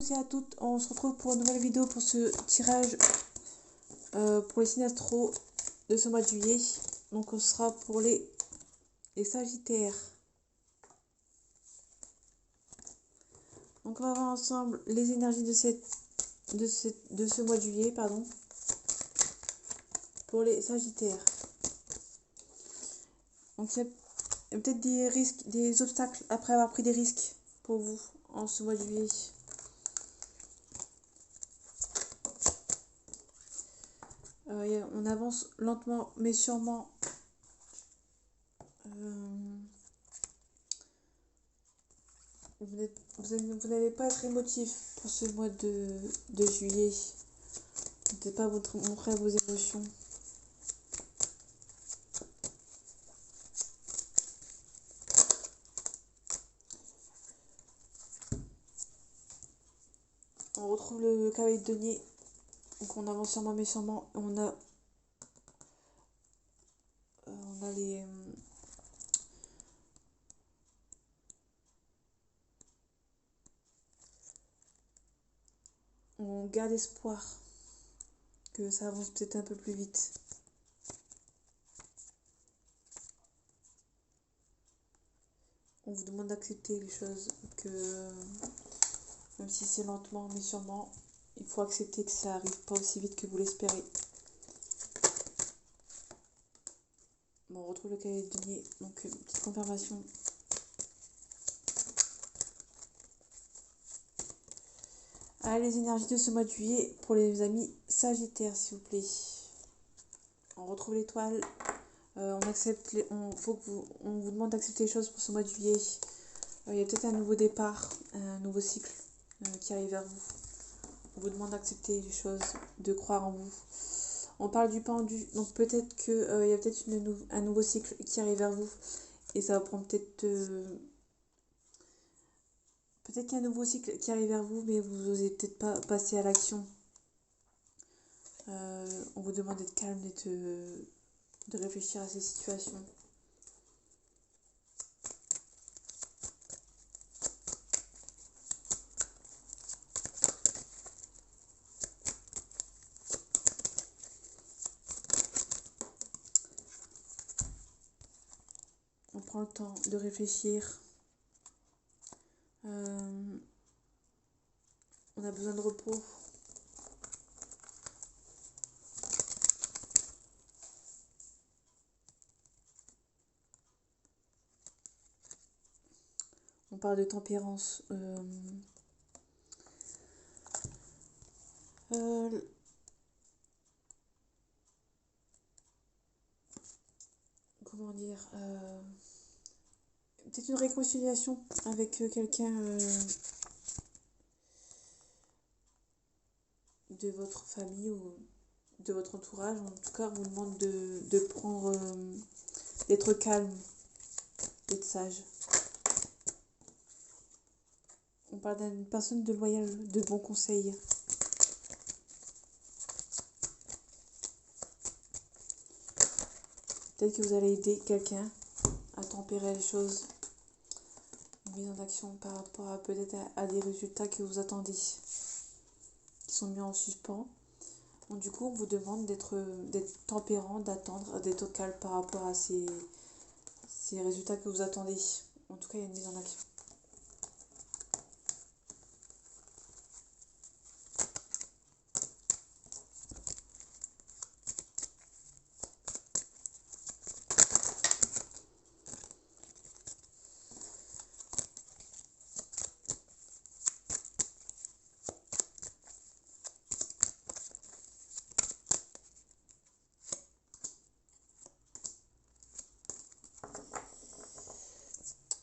Et à toutes, on se retrouve pour une nouvelle vidéo pour ce tirage pour les signes astro de ce mois de juillet. Donc ce sera pour les Sagittaires. Donc on va voir ensemble les énergies de ce mois de juillet, pardon, pour les Sagittaires. Donc il y a peut-être des risques, des obstacles après avoir pris des risques pour vous en ce mois de juillet. On avance lentement mais sûrement. Vous n'allez pas être émotif pour ce mois de juillet. Vous n'allez pas montrer vos émotions. On retrouve le cavalier de denier. Donc on avance sûrement mais sûrement. On a les... On garde espoir que ça avance peut-être un peu plus vite. On vous demande d'accepter les choses, que même si c'est lentement mais sûrement, il faut accepter que ça arrive pas aussi vite que vous l'espérez. Bon, on retrouve le cavalier de denier, donc petite confirmation. Allez, les énergies de ce mois de juillet pour les amis Sagittaires, s'il vous plaît. On retrouve l'étoile. On accepte, on vous demande d'accepter les choses pour ce mois de juillet. Il y a peut-être un nouveau départ, un nouveau cycle qui arrive vers vous. On vous demande d'accepter les choses, de croire en vous. On parle du pendu, donc peut-être qu'il y a peut-être un nouveau cycle qui arrive vers vous. Et ça va prendre peut-être... Peut-être qu'il y a un nouveau cycle qui arrive vers vous, mais vous n'osez peut-être pas passer à l'action. On vous demande d'être calme et de réfléchir à ces situations. On prend le temps de réfléchir. On a besoin de repos. On parle de tempérance. Comment dire, peut-être une réconciliation avec quelqu'un de votre famille ou de votre entourage. En tout cas, on vous demande de prendre, d'être calme, d'être sage. On parle d'une personne de loyale, de bons conseils. Peut-être que vous allez aider quelqu'un à tempérer les choses. Une mise en action par rapport à peut-être à des résultats que vous attendez, qui sont mis en suspens. Donc du coup, on vous demande d'être tempérant, d'attendre, d'être calme par rapport à ces résultats que vous attendez. En tout cas, il y a une mise en action.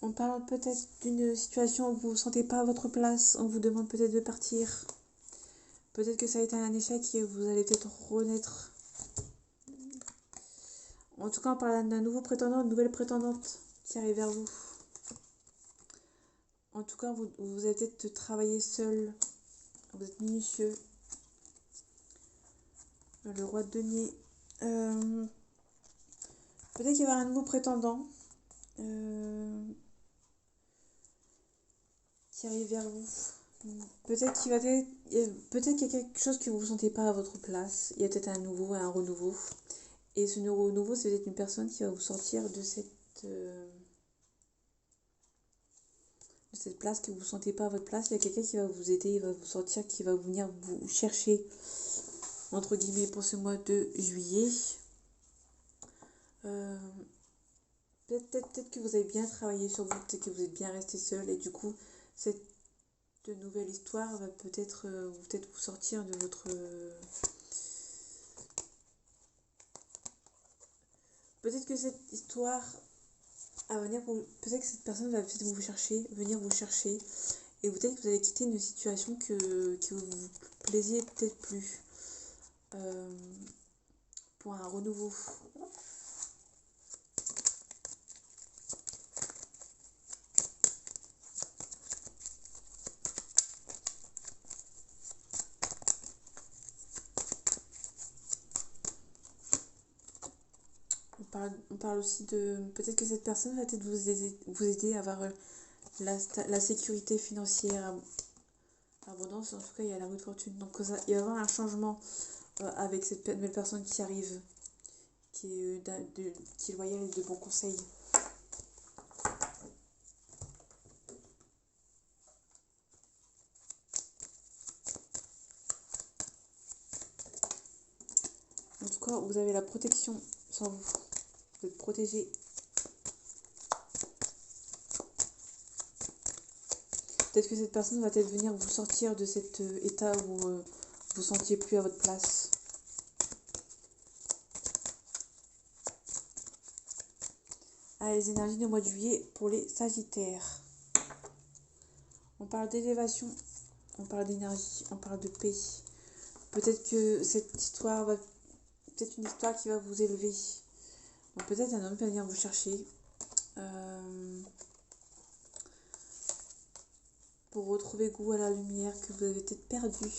On parle peut-être d'une situation où vous ne vous sentez pas à votre place, on vous demande peut-être de partir. Peut-être que ça a été un échec et vous allez peut-être renaître. En tout cas, on parle d'un nouveau prétendant, une nouvelle prétendante qui arrive vers vous. En tout cas, vous allez peut-être travailler seul. Vous êtes minutieux. Le roi de denier. Peut-être qu'il y aura un nouveau prétendant qui arrive vers vous. Peut-être peut-être qu'il y a quelque chose que vous ne sentez pas à votre place. Il y a peut-être un nouveau, un renouveau. Et ce renouveau, c'est peut-être une personne qui va vous sortir de cette place que vous ne sentez pas à votre place. Il y a quelqu'un qui va vous aider, il va vous sortir, qui va venir vous chercher, entre guillemets, pour ce mois de juillet. Euh, peut-être que vous avez bien travaillé sur vous, peut-être que vous êtes bien resté seul. Et du coup, cette nouvelle histoire va peut-être vous sortir de votre... peut-être que cette histoire à venir, peut-être que cette personne va peut-être vous chercher, venir vous chercher. Et peut-être que vous allez quitter une situation qui vous plaisiez peut-être plus. Pour un renouveau. On parle aussi de... peut-être que cette personne va peut-être vous aider à avoir la sécurité financière, abondance. En tout cas, il y a la roue de fortune. Donc il va y avoir un changement avec cette nouvelle personne qui arrive, qui est loyale et de bons conseils. En tout cas, vous avez la protection sur vous. Vous êtes protégé. Peut-être que cette personne va peut-être venir vous sortir de cet état où vous vous sentiez plus à votre place. Ah, les énergies du mois de juillet pour les Sagittaires. On parle d'élévation, on parle d'énergie, on parle de paix. Peut-être que cette histoire va... peut-être une histoire qui va vous élever. Donc peut-être un homme va venir vous chercher. Pour retrouver goût à la lumière que vous avez peut-être perdu.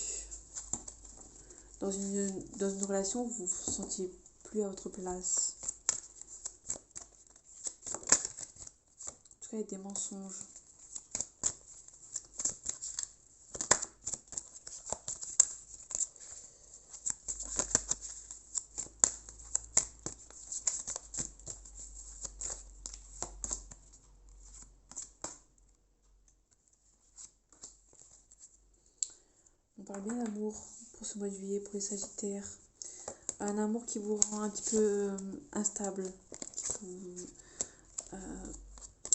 Dans une relation où vous vous sentiez plus à votre place. En tout cas, il y a des mensonges. On parle bien d'amour pour ce mois de juillet, pour les Sagittaires. Un amour qui vous rend un petit peu instable, qui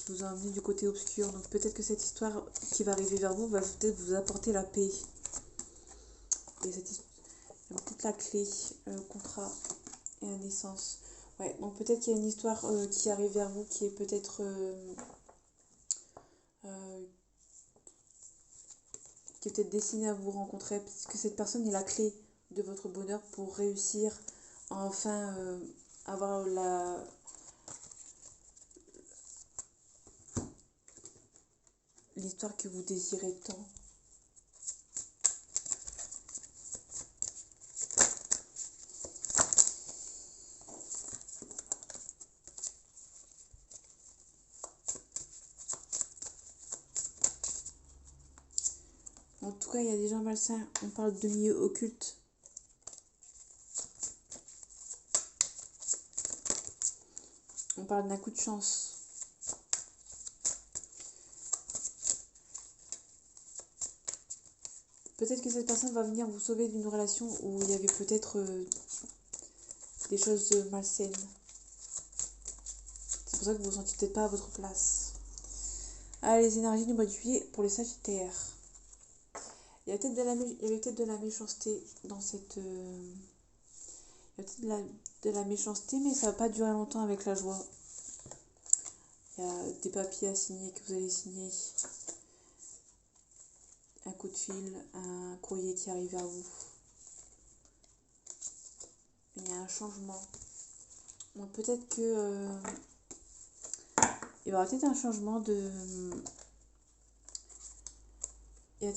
vous a amené du côté obscur. Donc peut-être que cette histoire qui va arriver vers vous va peut-être vous apporter la paix. Et cette histoire, peut-être la clé, contrat et la naissance. Ouais, donc peut-être qu'il y a une histoire qui arrive vers vous qui est peut-être... qui est peut-être destinée à vous rencontrer, parce que cette personne est la clé de votre bonheur pour réussir à enfin avoir l'histoire que vous désirez tant. En tout cas, il y a des gens malsains. On parle de milieu occulte. On parle d'un coup de chance. Peut-être que cette personne va venir vous sauver d'une relation où il y avait peut-être des choses malsaines. C'est pour ça que vous ne vous sentez peut-être pas à votre place. Ah, les énergies du mois de juillet pour les Sagittaires. Il y avait peut-être de la méchanceté dans cette... il y a peut-être de la méchanceté, mais ça va pas durer longtemps avec la joie. Il y a des papiers à signer que vous allez signer. Un coup de fil, un courrier qui arrive vers vous. Il y a un changement. Donc peut-être que... il y aura peut-être un changement de... il y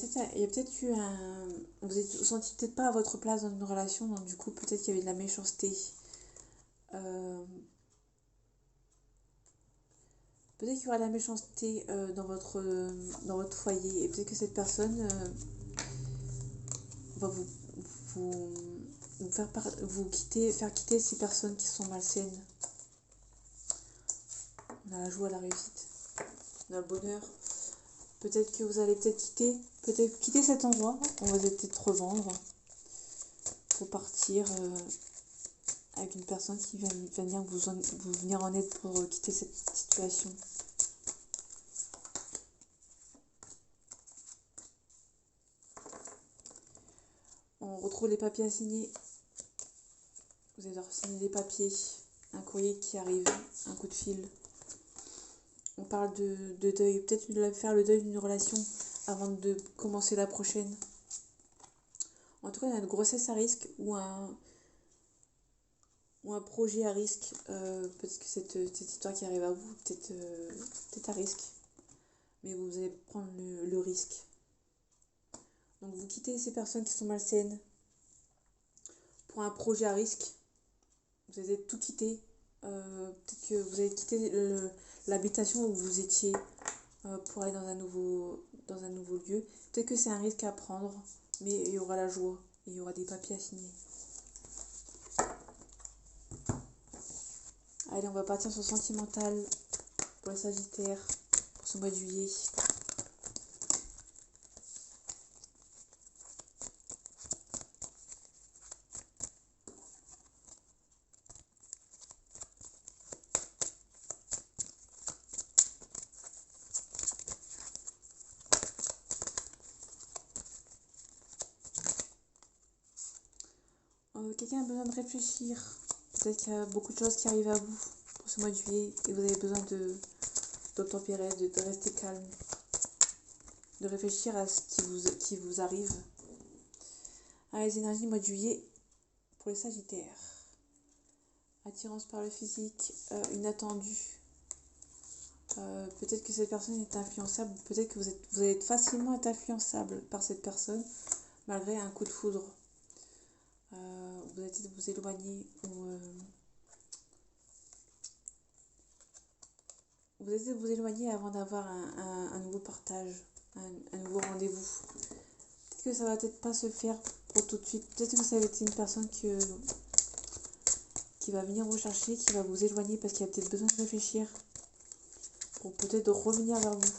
a peut-être eu un... vous vous sentiez peut-être pas à votre place dans une relation, donc du coup peut-être qu'il y avait de la méchanceté. Peut-être qu'il y aura de la méchanceté dans votre foyer. Et peut-être que cette personne va vous, faire quitter ces personnes qui sont malsaines. On a la joie, la réussite, on a le bonheur. Peut-être que vous allez peut-être quitter cet endroit. On va peut-être revendre pour partir avec une personne qui va venir vous venir en aide pour quitter cette situation. On retrouve les papiers à signer. Vous allez devoir signer des papiers, un courrier qui arrive, un coup de fil. On parle de deuil, peut-être de faire le deuil d'une relation avant de commencer la prochaine. En tout cas, il y a une grossesse à risque ou un projet à risque. Peut-être que cette histoire qui arrive à vous, peut-être à risque. Mais vous allez prendre le risque. Donc vous quittez ces personnes qui sont malsaines pour un projet à risque. Vous allez tout quitter. Peut-être que vous allez quitter l'habitation où vous étiez pour aller dans un nouveau lieu. Peut-être que c'est un risque à prendre, mais il y aura la joie. Et il y aura des papiers à signer. Allez, on va partir sur sentimental pour les Sagittaires pour ce mois de juillet. Quelqu'un a besoin de réfléchir. Peut-être qu'il y a beaucoup de choses qui arrivent à vous pour ce mois de juillet et vous avez besoin d'obtempérer, de rester calme, de réfléchir à ce qui vous arrive. Les énergies du mois de juillet pour les Sagittaires. Attirance par le physique, inattendue. Peut-être que cette personne est influençable, peut-être que vous allez facilement être influençable par cette personne malgré un coup de foudre. Vous allez peut-être vous éloigner ou vous allez vous éloigner avant d'avoir un nouveau partage, un nouveau rendez-vous. Peut-être que ça va peut-être pas se faire pour tout de suite. Peut-être que ça va être une personne qui va venir vous chercher, qui va vous éloigner parce qu'il a peut-être besoin de réfléchir pour peut-être revenir vers vous.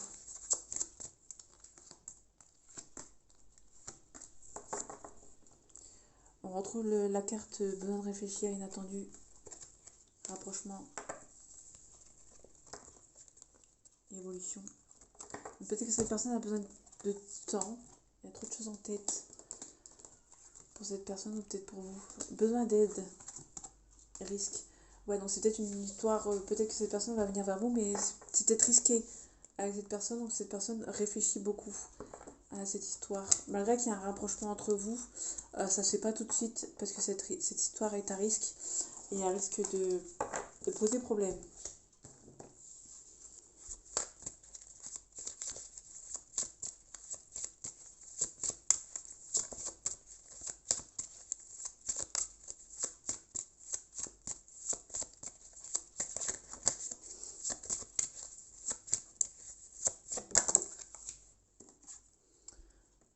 On retrouve la carte besoin de réfléchir, inattendu, rapprochement, évolution. Peut-être que cette personne a besoin de temps, il y a trop de choses en tête pour cette personne ou peut-être pour vous. Besoin d'aide, risque. Ouais, donc c'est peut-être une histoire, peut-être que cette personne va venir vers vous, mais c'est peut-être risqué avec cette personne, donc cette personne réfléchit beaucoup à cette histoire. Malgré qu'il y a un rapprochement entre vous, ça se fait pas tout de suite parce que cette histoire est à risque et à risque de poser problème.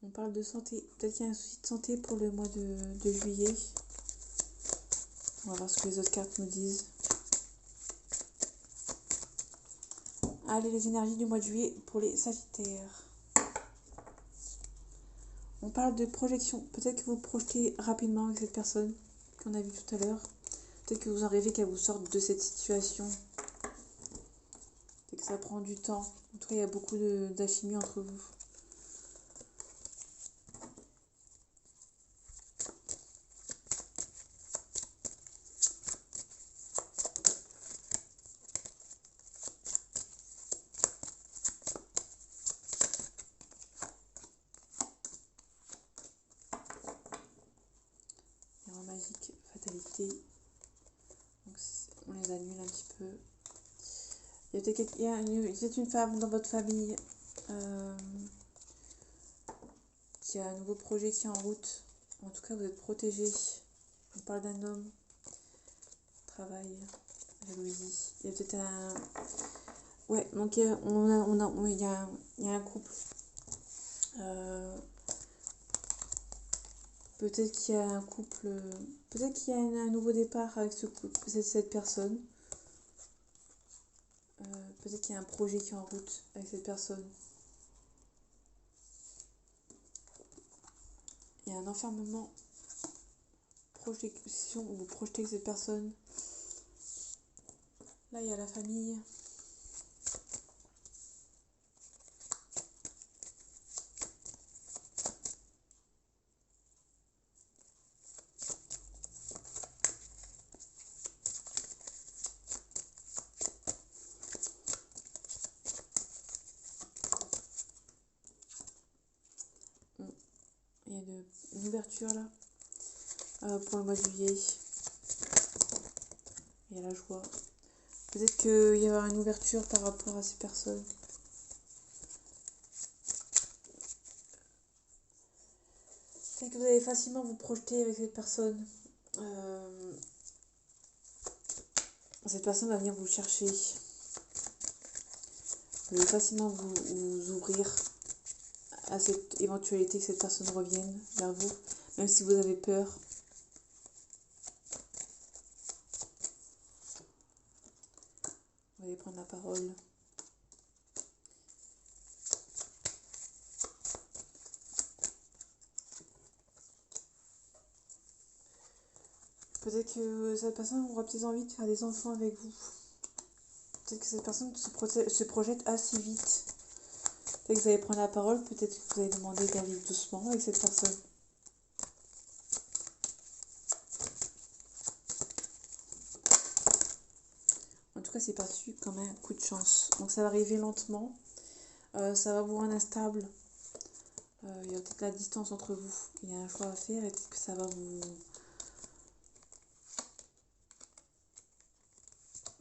On parle de santé. Peut-être qu'il y a un souci de santé pour le mois de juillet. On va voir ce que les autres cartes nous disent. Allez, les énergies du mois de juillet pour les Sagittaires. On parle de projection. Peut-être que vous projetez rapidement avec cette personne qu'on a vue tout à l'heure. Peut-être que vous en rêvez qu'elle vous sorte de cette situation. Peut-être que ça prend du temps. En tout cas, il y a beaucoup d'alchimie entre vous. Magique, fatalité. Donc, on les annule un petit peu. Il y a peut-être une femme dans votre famille qui a un nouveau projet qui est en route. En tout cas, vous êtes protégé. On parle d'un homme, travail, jalousie. Il y a peut-être Ouais, donc il y a un couple. Euh, peut-être qu'il y a un couple. Peut-être qu'il y a un nouveau départ avec ce couple, cette personne. Peut-être qu'il y a un projet qui est en route avec cette personne. Il y a un enfermement, projection où vous projetez avec cette personne. Là, il y a la famille. Il y a une ouverture là pour le mois de juillet. Il y a la joie. Peut-être qu'il y aura une ouverture par rapport à ces personnes. Peut-être que vous allez facilement vous projeter avec cette personne. Cette personne va venir vous chercher. Vous allez facilement vous ouvrir à cette éventualité que cette personne revienne vers vous, même si vous avez peur. Vous allez prendre la parole. Peut-être que cette personne aura peut-être envie de faire des enfants avec vous. Peut-être que cette personne se projette assez vite. Peut-être que vous allez prendre la parole, peut-être que vous allez demander d'aller doucement avec cette personne. En tout cas, c'est perçu comme un coup de chance. Donc ça va arriver lentement. Ça va vous rendre instable. Il y a peut-être la distance entre vous. Il y a un choix à faire et peut-être que ça va vous...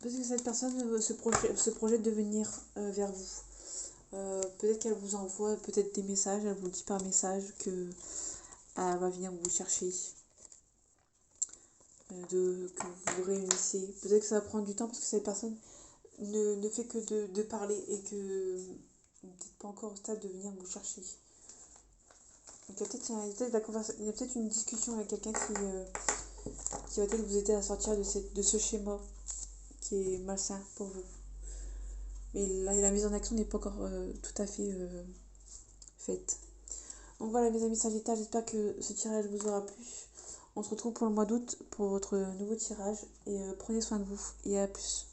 Peut-être que cette personne se projette de venir vers vous. Peut-être qu'elle vous envoie peut-être des messages, elle vous dit par message que elle va venir vous chercher. Que vous vous réunissez. Peut-être que ça va prendre du temps parce que cette personne ne fait que de parler et que vous n'êtes pas encore au stade de venir vous chercher. Donc il y a peut-être une discussion avec quelqu'un qui va peut-être vous aider à sortir de ce schéma qui est malsain pour vous. Mais la mise en action n'est pas encore tout à fait faite. Donc voilà mes amis Sagittaires, j'espère que ce tirage vous aura plu. On se retrouve pour le mois d'août pour votre nouveau tirage et prenez soin de vous et à plus.